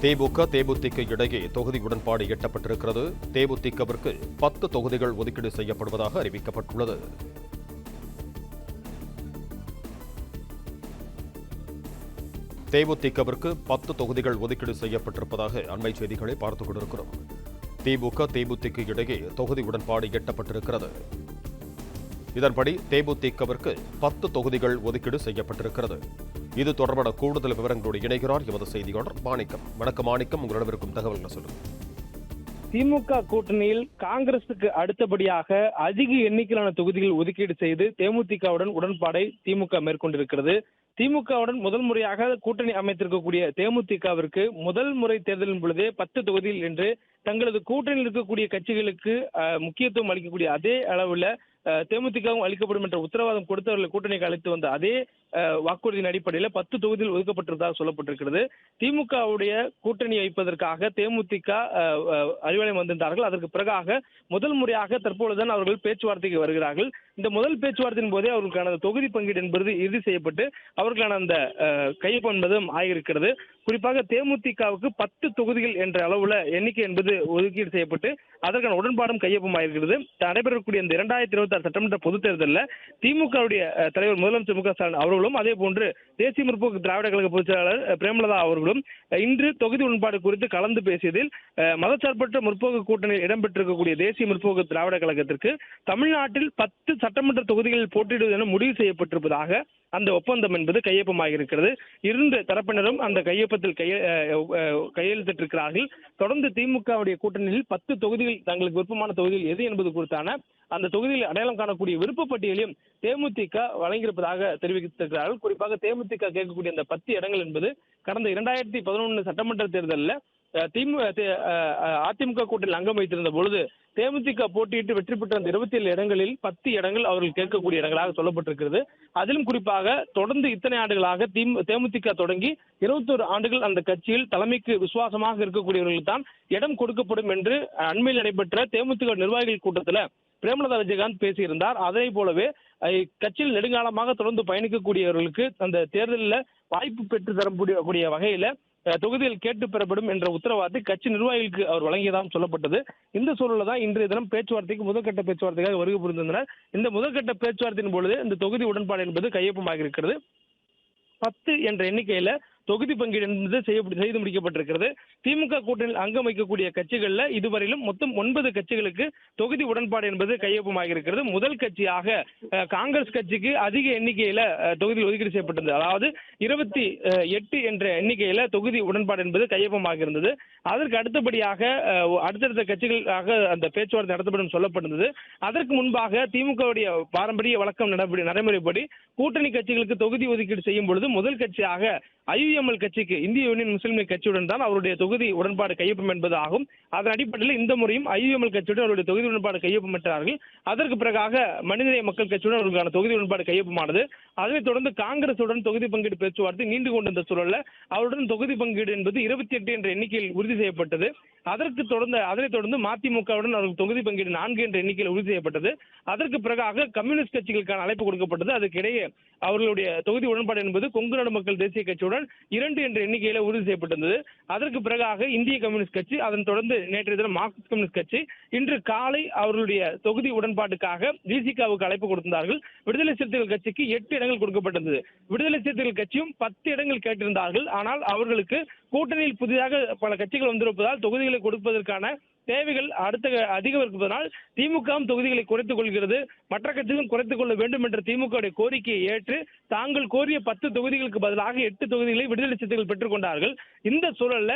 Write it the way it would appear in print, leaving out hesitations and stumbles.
திமுக, தேமுதிக இடையே தொகுதி உடன்பாடு எட்டப்பட்டிருக்கிறது. தேமுதிகவிற்கு 10 தொகுதிகள் ஒதுக்கீடு செய்யப்படுவதாக அறிவிக்கப்பட்டுள்ளது. தேமுதிகவிற்கு 10 தொகுதிகள் ஒதுக்கீடு செய்யப்பட்டிருப்பதாக அண்மை செய்திகளை பார்த்துக் கொண்டிருக்கிறோம். திமுக, தேமுதிக இடையே தொகுதி உடன்பாடு எட்டப்பட்டிருக்கிறது. இதன்படி தேமுதிகவிற்கு 10 தொகுதிகள் ஒதுக்கீடு செய்யப்பட்டிருக்கிறது. இது தொடர்பான கூடுதல் விவரங்களோடு இணைகிறார் எமது செய்தியாளர் மாணிக்கம். வணக்கம் மாணிக்கம், உங்களிடம் இருக்கும் தகவல்களை சொல்லுங்க. திமுக கூட்டணியில் காங்கிரசுக்கு அடுத்தபடியாக அதிக எண்ணிக்கையிலான தொகுதிகள் ஒதுக்கீடு செய்து தேமுதிகவுடன் உடன்பாடை திமுக மேற்கொண்டிருக்கிறது. திமுகவுடன் முதல் முறையாக கூட்டணி அமைத்திருக்கக்கூடிய தேமுதிகவிற்கு முதல் முறை தேர்தலின் பொழுதே 10 தொகுதிகள் என்று தங்களது கூட்டணியில் இருக்கக்கூடிய கட்சிகளுக்கு முக்கியத்துவம் அளிக்கக்கூடிய அதே அளவில் தேமுதிகவும் அளிக்கப்படும் என்ற உத்தரவாதம் கொடுத்தவர்களை கூட்டணிக்கு அழைத்து வந்த அதே வாக்குறுதியின் அடிப்படையில் 10 தொகுதியில் ஒதுக்கப்பட்டிருப்பதாக சொல்லப்பட்டிருக்கிறது. திமுகவுடைய கூட்டணி வைப்பதற்காக தேமுதிக அறிவாலயம் வந்திருந்தார்கள். அதற்கு பிறகாக முதல் முறையாக தற்பொழுதுதான் அவர்கள் பேச்சுவார்த்தைக்கு வருகிறார்கள். இந்த முதல் பேச்சுவார்த்தையின் போதே அவர்களுக்கான தொகுதி பங்கீடு என்பது இறுதி செய்யப்பட்டு அவர்களுக்கான அந்த கையொப்பம் என்பதும் ஆகியிருக்கிறது. குறிப்பாக தேமுதிகவுக்கு 10 தொகுதிகள் என்ற அளவுல எண்ணிக்கை என்பது ஒதுக்கீடு செய்யப்பட்டு அதற்கான உடன்பாடும் கையொப்பமாயிருக்கிறது. நடைபெறக்கூடிய இந்த 2026 சட்டமன்ற பொதுத் தேர்தலில் திமுகவுடைய தலைவர் முதலமைச்சர் மு க ஸ்டாலின் அவர்களும் அதே போன்று தேசிய முற்போக்கு திராவிட கழக பொதுச் செயலாளர் பிரேமலதா அவர்களும் இன்று தொகுதி உடன்பாடு குறித்து கலந்து பேசியதில் மதச்சார்பற்ற முற்போக்கு கூட்டணியில் இடம்பெற்றிருக்கக்கூடிய தேசிய முற்போக்கு திராவிட கழகத்திற்கு தமிழ்நாட்டில் 10 சட்டமன்ற தொகுதிகளில் போட்டியிடுவது என முடிவு செய்யப்பட்டிருப்பதாக அந்த ஒப்பந்தம் என்பது கையொப்பமாகியிருக்கிறது. இரண்டு தரப்பினரும் அந்த கையொப்பத்தில் கையெழுத்திட்டிருக்கிறார்கள். தொடர்ந்து திமுகவுடைய கூட்டணியில் 10 தொகுதிகள் தங்களுக்கு விருப்பமான தொகுதிகள் எது என்பது குறித்தான அந்த தொகுதியில் அடையாளம் காணக்கூடிய விருப்ப பட்டியலையும் தேமுதிக வழங்கியிருப்பதாக தெரிவித்திருக்கிறார்கள். குறிப்பாக தேமுதிக கேட்கக்கூடிய அந்த 10 இடங்கள் என்பது கடந்த 2011 சட்டமன்ற தேர்தலில் அதிமுக கூட்டணியில் அங்கம் வைத்திருந்த பொழுது தேமுதிக போட்டியிட்டு வெற்றி பெற்ற அந்த 27 இடங்களில் 10 இடங்கள் அவர்கள் கேட்கக்கூடிய இடங்களாக சொல்லப்பட்டிருக்கிறது. அதிலும் குறிப்பாக தொடர்ந்து இத்தனை ஆண்டுகளாக தேமுதிக தொடங்கி 21 ஆண்டுகள் அந்த கட்சியில் தலைமைக்கு விசுவாசமாக இருக்கக்கூடியவர்களுக்கு தான் இடம் கொடுக்கப்படும் என்று அண்மையில் நடைபெற்ற தேமுதிக நிர்வாகிகள் கூட்டத்தில் பிரேமலதா விஜயகாந்த் பேசியிருந்தார். அதே போலவே கட்சியில் நெடுங்காலமாக தொடர்ந்து பயணிக்கக்கூடியவர்களுக்கு அந்த தேர்தலில் வாய்ப்பு பெற்று தரக்கூடிய வகையில தொகுதியில் கேட்டு பெறப்படும் என்ற உத்தரவாதத்தை கட்சி நிர்வாகிகளுக்கு அவர் வழங்கியதாகவும் சொல்லப்பட்டது. இந்த சூழலில் தான் இன்றைய தினம் பேச்சுவார்த்தைக்கு முதற்கட்ட பேச்சுவார்த்தைக்காக வருகை புரிந்திருந்தனர். இந்த முதற்கட்ட பேச்சுவார்த்தையின் பொழுது இந்த தொகுதி உடன்பாடு என்பது கையொப்பமாக இருக்கிறது. 10 என்ற எண்ணிக்கையில தொகுதி பங்கீடு என்பது செய்து முடிக்கப்பட்டிருக்கிறது. திமுக கூட்டணியில் அங்கம் வைக்கக்கூடிய கட்சிகளில் இதுவரையிலும் மொத்தம் 9 கட்சிகளுக்கு தொகுதி உடன்பாடு என்பது கையொப்பமாக இருக்கிறது. முதல் கட்சியாக காங்கிரஸ் கட்சிக்கு அதிக எண்ணிக்கையில தொகுதி ஒதுக்கீடு செய்யப்பட்டது. அதாவது 28 என்ற எண்ணிக்கையில தொகுதி உடன்பாடு என்பது கையொப்பமாக இருந்தது. அதற்கு அடுத்தபடியாக அடுத்தடுத்த கட்சிகளாக அந்த பேச்சுவார்த்தை நடத்தப்படும் சொல்லப்பட்டிருந்தது. அதற்கு முன்பாக திமுகவுடைய பாரம்பரிய வழக்கம் நடைமுறைப்படி கூட்டணி கட்சிகளுக்கு தொகுதி ஒதுக்கீடு செய்யும் பொழுது முதல் கட்சியாக IUML கட்சிக்கு, இந்திய யூனியன் முஸ்லீம் லீக் கட்சியுடன் தான் அவருடைய தொகுதி உடன்பாடு கையொப்பம் என்பது ஆகும். அதன் அடிப்படையில் இந்த முறையும் IUML கட்சியுடன் அவருடைய தொகுதி உடன்பாடு கையொப்பமிட்டார்கள். அதற்கு பிறகாக மனிதநேய மக்கள் கட்சியுடன் அவர்களுக்கான தொகுதி உடன்பாடு கையொப்பமானது. அதனைத் தொடர்ந்து காங்கிரசுடன் தொகுதி பங்கீடு பேச்சுவார்த்தை நீண்டு கொண்டிருந்த சூழலில் அவருடன் தொகுதி பங்கீடு என்பது 28 என்ற எண்ணிக்கையில் உறுதி செய்யப்பட்டது. அதனைத் தொடர்ந்து மதிமுகவுடன் அவர்கள் தொகுதி பங்கீடு 4 என்ற எண்ணிக்கையில் உறுதி செய்யப்பட்டது. அதற்கு பிறகாக கம்யூனிஸ்ட் கட்சிகளுக்கான அழைப்பு கொடுக்கப்பட்டது. அதுக்கிடையே அவர்களுடைய தொகுதி உடன்பாடு என்பது கொங்கு நாடு மக்கள் தேசிய கட்சியுடன் 2 என்ற எண்ணிக்கையில உறுதி செய்யப்பட்டிருந்தது. அதற்கு பிறகாக இந்திய கம்யூனிஸ்ட் கட்சி, அதன் தொடர்ந்து நேற்றைய தினம் மார்க்சிஸ்ட் கம்யூனிஸ்ட் கட்சி இன்று காலை அவர்களுடைய தொகுதி உடன்பாட்டுக்காக விசிகாவுக்கு அழைப்பு கொடுத்திருந்தார்கள். விடுதலை சிறுத்தைகள் கட்சிக்கு 8 இடங்கள் கொடுக்கப்பட்டிருந்தது. விடுதலை சிறுத்தைகள் கட்சியும் 10 இடங்கள் கேட்டிருந்தார்கள். ஆனால் அவர்களுக்கு கூட்டணியில் புதிதாக பல கட்சிகள் வந்திருப்பதால் தொகுதிகளை கொடுப்பதற்கான தேவைகள் அதிகம் இருப்பதனால் திமுகவும் தொகுதிகளை குறைத்துக் கொள்கிறது. மற்ற கட்சிகளும் குறைத்துக் கொள்ள வேண்டும் என்ற திமுக கோரிக்கையை ஏற்று தாங்கள் கோரிய 10 தொகுதிகளுக்கு பதிலாக 8 தொகுதிகளை விடுதலை சிறுத்தைகள் பெற்றுக் கொண்டார்கள். இந்த சூழல்ல